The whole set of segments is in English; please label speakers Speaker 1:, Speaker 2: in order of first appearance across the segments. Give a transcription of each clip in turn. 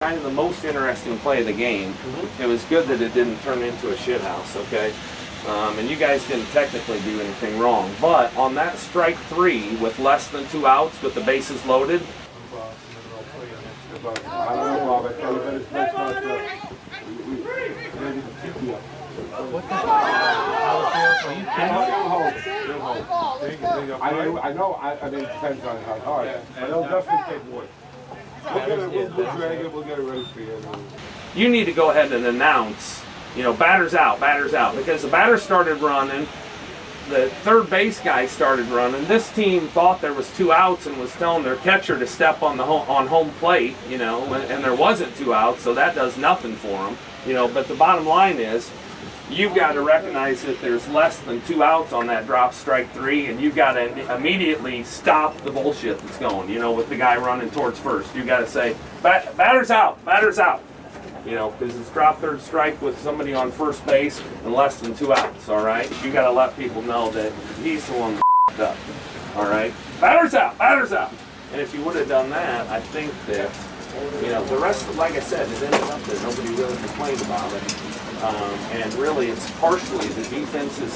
Speaker 1: kind of the most interesting play of the game. It was good that it didn't turn into a shit house, okay? And you guys didn't technically do anything wrong. But on that strike 3 with less than 2 outs with the bases loaded,
Speaker 2: I know. I mean, it depends on how hard. But it'll definitely take wood. We'll drag it. We'll get it ready for you.
Speaker 1: you need to go ahead and announce, you know, batters out, because the batter started running, the third base guy started running. This team thought there was 2 outs and was telling their catcher to step on the home plate, you know, and there wasn't 2 outs, so that does nothing for them, you know. But the bottom line is, you've got to recognize that there's less than 2 outs on that drop strike 3, and you've got to immediately stop the bullshit that's going, you know, with the guy running towards first. You've got to say, batter's out, you know, because it's drop third strike with somebody on first base and less than 2 outs, all right? You got to let people know that he's the one that up, all right? Batter's out. And if you would have done that, I think that, you know, the rest, like I said, it ended up that nobody really complained about it. And really, it's partially the defensive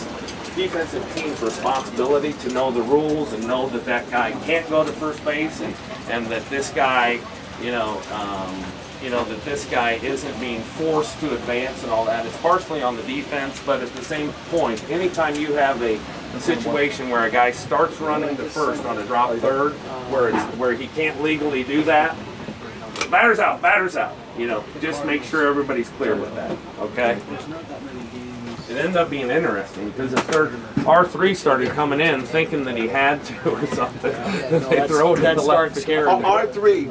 Speaker 1: team's responsibility to know the rules and know that that guy can't go to first base, and that this guy, that this guy isn't being forced to advance and all that. It's partially on the defense, but at the same point, anytime you have a situation where a guy starts running to first on a drop third, where he can't legally do that, batter's out. You know, just make sure everybody's clear with that, okay? It ended up being interesting because R3 started coming in thinking that he had to or something. They throw it in the left field.
Speaker 3: R3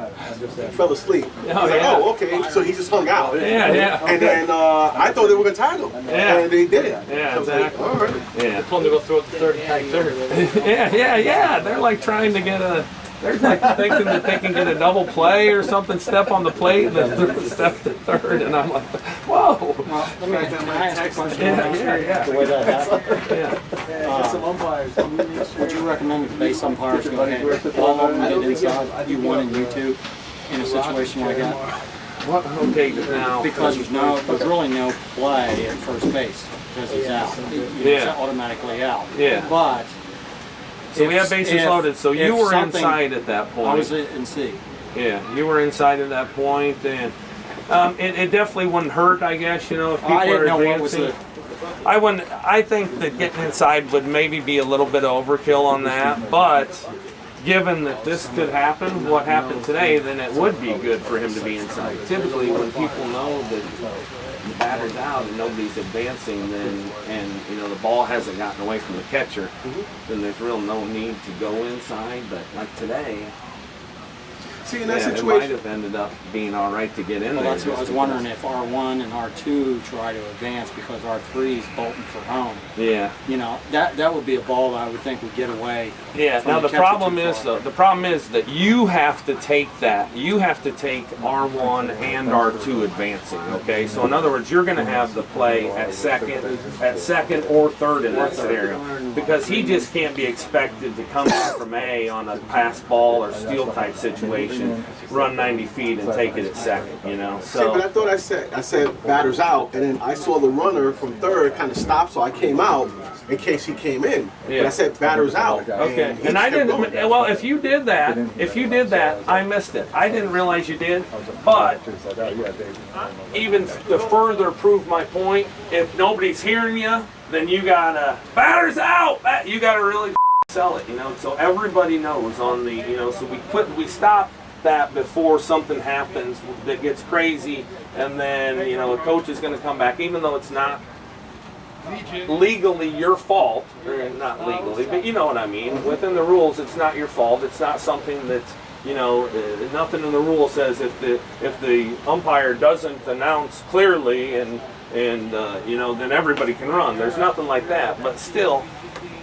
Speaker 3: fell asleep.
Speaker 1: Oh,
Speaker 3: okay, so he just hung out.
Speaker 1: Yeah.
Speaker 3: And then I thought they were going to tag him, and they didn't.
Speaker 1: Yeah,
Speaker 3: so
Speaker 1: exactly.
Speaker 3: Like, all right.
Speaker 1: Yeah.
Speaker 4: Told him to go throw it to third and tag third.
Speaker 1: Yeah. They're like trying to get they're like thinking that they can get a double play or something, step on the plate, and then step to third, and I'm like, whoa.
Speaker 4: Well, can I ask a question?
Speaker 1: Yeah.
Speaker 4: The way that happened.
Speaker 1: Yeah.
Speaker 3: Some umpires.
Speaker 4: Would you recommend the base umpires go ahead and all of them get inside, you 1 and you 2, in a situation like that?
Speaker 1: What? Okay, now.
Speaker 4: Because there's really no play at first base because he's out. He's automatically out.
Speaker 1: Yeah.
Speaker 4: But
Speaker 1: so we have bases loaded, so you were inside at that point.
Speaker 4: I was in C.
Speaker 1: Yeah, you were inside at that point, and it definitely wouldn't hurt, I guess, you know, if people are advancing. I think that getting inside would maybe be a little bit of overkill on that, but given that this could happen, what happened today, then it would be good for him to be inside. Typically, when people know that the batter's out and nobody's advancing, then, and you know, the ball hasn't gotten away from the catcher, then there's real no need to go inside. But like today,
Speaker 3: See, in that
Speaker 1: it
Speaker 3: situation,
Speaker 1: might have ended up being all right to get in there.
Speaker 4: That's what I was wondering, if R1 and R2 try to advance because R3 is bolting for home.
Speaker 1: Yeah.
Speaker 4: You know, that would be a ball that I would think would get away.
Speaker 1: Yeah. Now the problem is that you have to take that. You have to take R1 and R2 advancing. Okay. So in other words, you're going to have the play at second or third in that scenario, because he just can't be expected to come in from A on a pass ball or steal type situation, run 90 feet and take it at second. You know. So.
Speaker 3: See, but I thought I said batter's out, and then I saw the runner from third kind of stop, so I came out in case he came in.
Speaker 1: Yeah.
Speaker 3: But I said batter's out.
Speaker 1: Okay. And I didn't. Well, if you did that, I missed it. I didn't realize you did. But even to further prove my point, if nobody's hearing you, then you gotta batter's out. You gotta really sell it. You know. So everybody knows on the. You know. So we stop that before something happens that gets crazy, and then, you know, the coach is going to come back, even though it's not legally your fault, or not legally, but you know what I mean. Within the rules, it's not your fault. It's not something that, you know, nothing in the rule says if the umpire doesn't announce clearly and you know, then everybody can run. There's nothing like that, but still.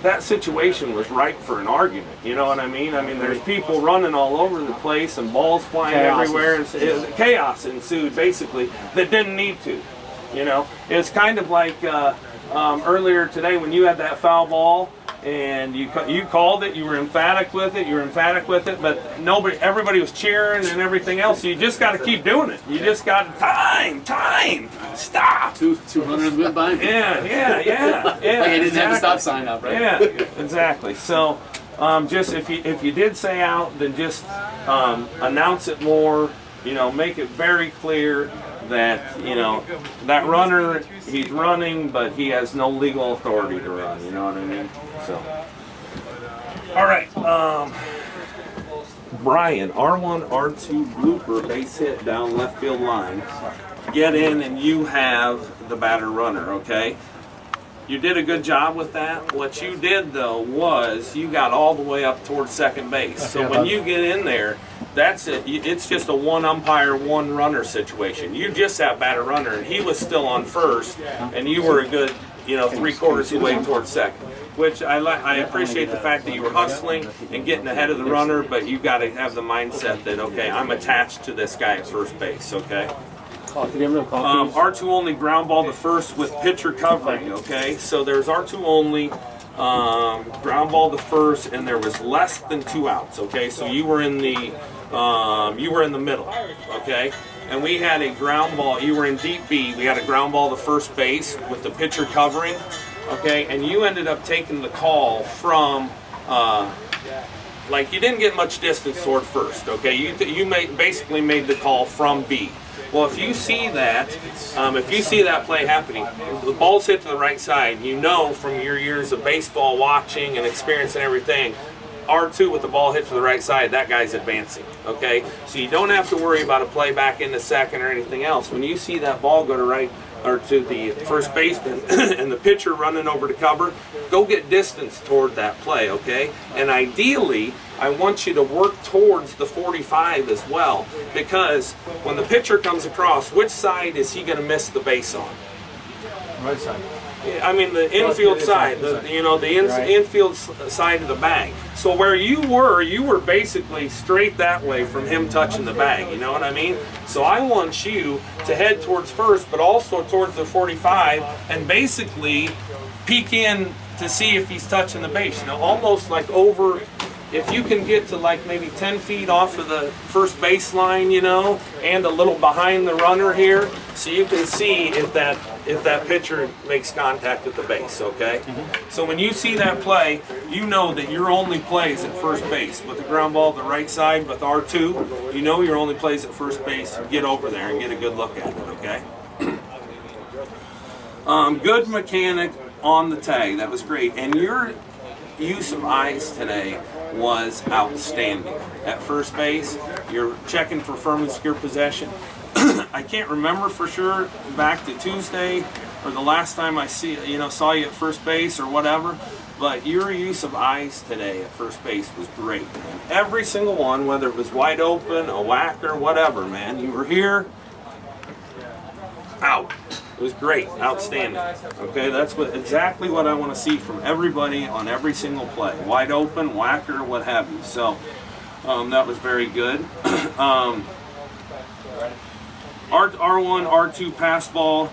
Speaker 1: That situation was ripe for an argument, you know what I mean? I mean, there's people running all over the place and balls flying everywhere, and chaos ensued, basically, that didn't need to, you know? It's kind of like earlier today when you had that foul ball, and you called it. You were emphatic with it. But everybody was cheering and everything else. So you just got to keep doing it. You just got time, stop.
Speaker 4: 200 went by.
Speaker 1: Yeah.
Speaker 4: Like I didn't have a stop sign up, right?
Speaker 1: Yeah, exactly. So, just if you did say out, then just announce it more. Make it very clear that that runner, he's running, but he has no legal authority to run. You know what I mean? So, all right. Brian, R1, R2 blooper base hit down left field line. Get in and you have the batter runner. Okay. You did a good job with that. What you did, though, was you got all the way up towards second base. So when you get in there, that's it. It's just a one umpire, one runner situation. You just have batter runner, and he was still on first, and you were a good, 3/4 of the way towards second. Which I appreciate the fact that you were hustling and getting ahead of the runner, but you got to have the mindset that, okay, I'm attached to this guy at first base. Okay. R2 only ground ball to first with pitcher covering, okay? So there's R2 only, ground ball to first, and there was less than 2 outs, okay? So you were in the middle, okay? And we had a ground ball, you were in deep B, we had a ground ball to first base with the pitcher covering, okay? And you ended up taking the call from, you didn't get much distance toward first, okay? You basically made the call from B. Well, if you see that play happening, the ball's hit to the right side, from your years of baseball watching and experience and everything, R2 with the ball hit to the right side, that guy's advancing, okay? So you don't have to worry about a play back into second or anything else. When you see that ball go to right or to the first baseman and the pitcher running over to cover, go get distance toward that play, okay? And ideally, I want you to work towards the 45 as well, because when the pitcher comes across, which side is he going to miss the base on?
Speaker 2: Right side.
Speaker 1: I mean the infield side, infield side of the bag. So where you were basically straight that way from him touching the bag, you know what I mean? So I want you to head towards first, but also towards the 45, and basically peek in to see if he's touching the base. Almost like over, if you can get to maybe 10 feet off of the first baseline, and a little behind the runner here, so you can see if that pitcher makes contact at the base, okay? So when you see that play, you know that your only plays at first base. With the ground ball to the right side with R2, you know your only plays at first base. Get over there and get a good look at it, okay? Good mechanic on the tag. That was great. And your use of eyes today was outstanding. At first base, you're checking for firm and secure possession. I can't remember for sure back to Tuesday or the last time I saw you at first base or whatever, but your use of eyes today at first base was great. And every single one, whether it was wide open, a whacker, whatever, man, you were here, out. It was great, outstanding. Okay, that's exactly what I want to see from everybody on every single play. Wide open, whacker, what have you. So that was very good. R1, R2 pass ball.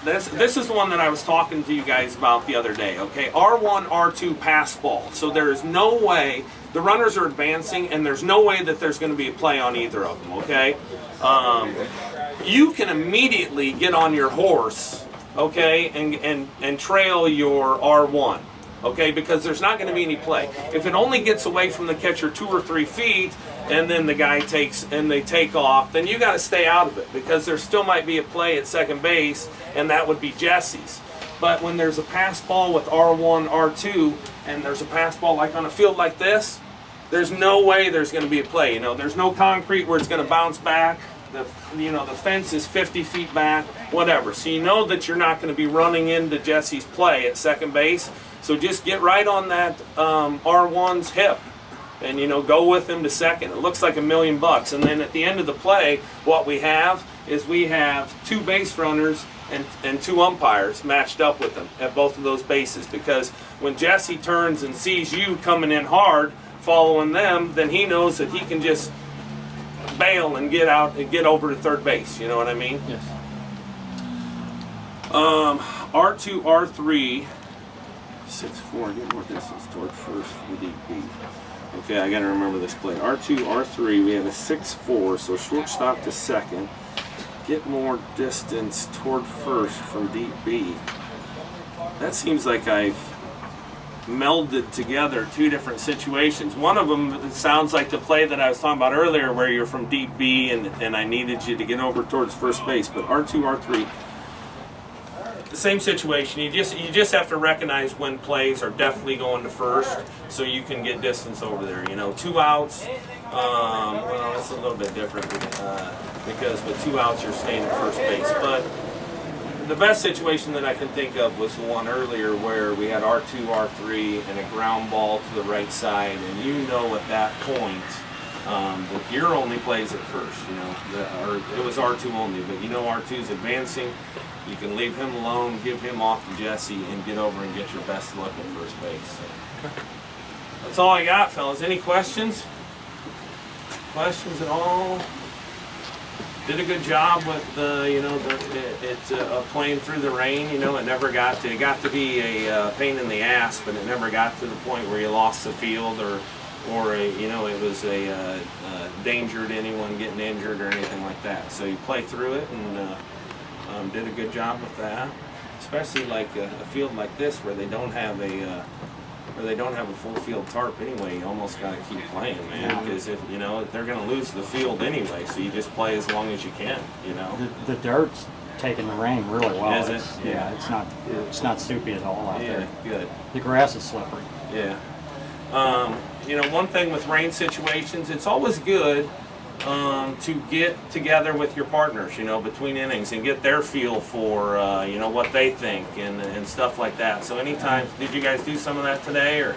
Speaker 1: This is the one that I was talking to you guys about the other day. Okay, R1, R2 pass ball. So there is no way, the runners are advancing, and there's no way that there's going to be a play on either of them. Okay. You can immediately get on your horse, okay, and trail your R1, okay, because there's not going to be any play. If it only gets away from the catcher 2 or 3 feet, and then the guy they take off, then you got to stay out of it, because there still might be a play at second base, and that would be Jesse's. But when there's a pass ball with R1, R2, and there's a pass ball like on a field like this, there's no way there's going to be a play. There's no concrete where it's going to bounce back. The fence is 50 feet back, whatever. So you know that you're not going to be running into Jesse's play at second base. So just get right on that R1's hip and, go with him to second. It looks like $1 million. And then at the end of the play, what we have is 2 base runners and 2 umpires matched up with them at both of those bases. Because when Jesse turns and sees you coming in hard, following them, then he knows that he can just bail and get out and get over to third base. You know what I mean?
Speaker 4: Yes.
Speaker 1: R2, R3.
Speaker 5: 6'4", get more distance toward first from deep B. Okay, I gotta remember this play. R2, R3, we have a 6'4", so shortstop to second. Get more distance toward first from deep B. That seems like I've melded together two different situations. One of them sounds like the play that I was talking about earlier where you're from deep B and I needed you to get over towards first base. But R2, R3, the same situation. You just have to recognize when plays are definitely going to first so you can get distance over there. You know, 2 outs, well, it's a little bit different because with 2 outs you're staying at first base. But the best situation that I can think of was the one earlier where we had R2, R3, and a ground ball to the right side, and you know at that point that your only plays at first, you know, or it was R2 only, but you know R2's advancing. You can leave him alone, give him off to Jesse, and get over and get your best look at first base. So, that's all I got, fellas. Any questions? Questions at all? Did a good job with you know, playing through the rain. You know, it never got to be a pain in the ass, but it never got to the point where you lost the field or you know, it was a danger to anyone getting injured or anything like that. So you play through it and did a good job with that. Especially like a field like this where they don't have a full field tarp anyway. You almost got to keep playing, man, because if you know they're going to lose the field anyway. So you just play as long as you can, you know.
Speaker 4: The dirt's taking the rain really well.
Speaker 5: Is it?
Speaker 4: Yeah, it's not soupy at all out there.
Speaker 5: Good.
Speaker 4: The grass is slippery.
Speaker 5: Yeah. You know, one thing with rain situations, it's always good to get together with your partners, you know, between innings and get their feel for, you know, what they think and stuff like that. So anytime, did you guys do some of that today or?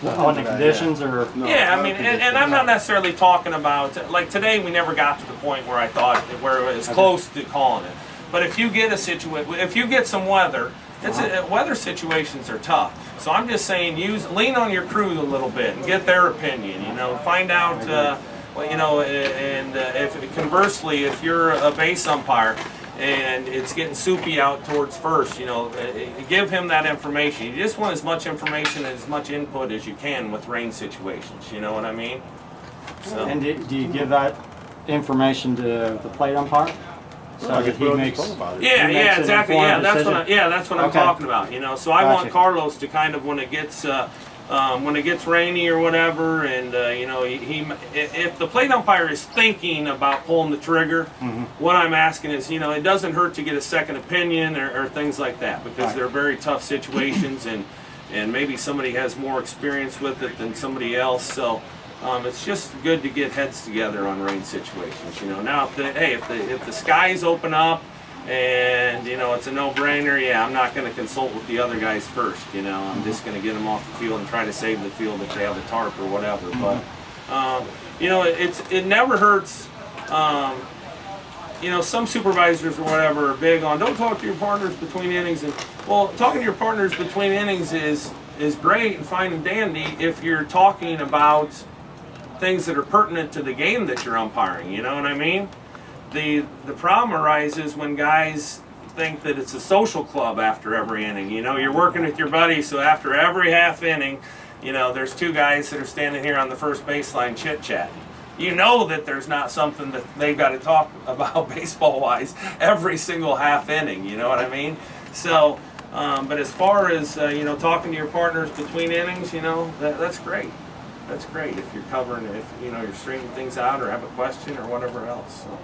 Speaker 4: On the conditions or?
Speaker 2: No,
Speaker 1: Yeah, I mean, and I'm not necessarily talking about, like today we never got to the point where I thought, where it was close to calling it. But if you get a if you get some weather, weather situations are tough. So I'm just saying, lean on your crew a little bit and get their opinion. You know, find out. Well, you know, and if conversely, if you're a base umpire and it's getting soupy out towards first, you know, give him that information. You just want as much information and as much input as you can with rain situations. You know what I mean? So.
Speaker 4: And do you give that information to the plate umpire? So that he makes.
Speaker 1: Yeah, exactly. Yeah, that's what I'm
Speaker 4: Okay.
Speaker 1: talking about. You know, so I want Carlos to kind of when it gets rainy or whatever, and you know, if the plate umpire is thinking about pulling the trigger, what I'm asking is, you know, it doesn't hurt to get a second opinion or things like that because they're very tough situations, and maybe somebody has more experience with it than somebody else. So it's just good to get heads together on rain situations. You know, now if the skies open up and you know it's a no-brainer, yeah, I'm not going to consult with the other guys first. You know, I'm just going to get them off the field and try to save the field if they have a tarp or whatever. But you know, it never hurts. You know, some supervisors or whatever are big on don't talk to your partners between innings, and well, talking to your partners between innings is great and fine and dandy if you're talking about things that are pertinent to the game that you're umpiring. You know what I mean? The problem arises when guys think that it's a social club after every inning. You know, you're working with your buddies, so after every half inning, you know, there's 2 guys that are standing here on the first baseline chit-chatting. You know that there's not something that they've got to talk about baseball-wise every single half inning. You know what I mean? So, but as far as, you know, talking to your partners between innings, you know, that's great. That's great if you're covering, if, you know, you're straightening things out or have a question or whatever else. So.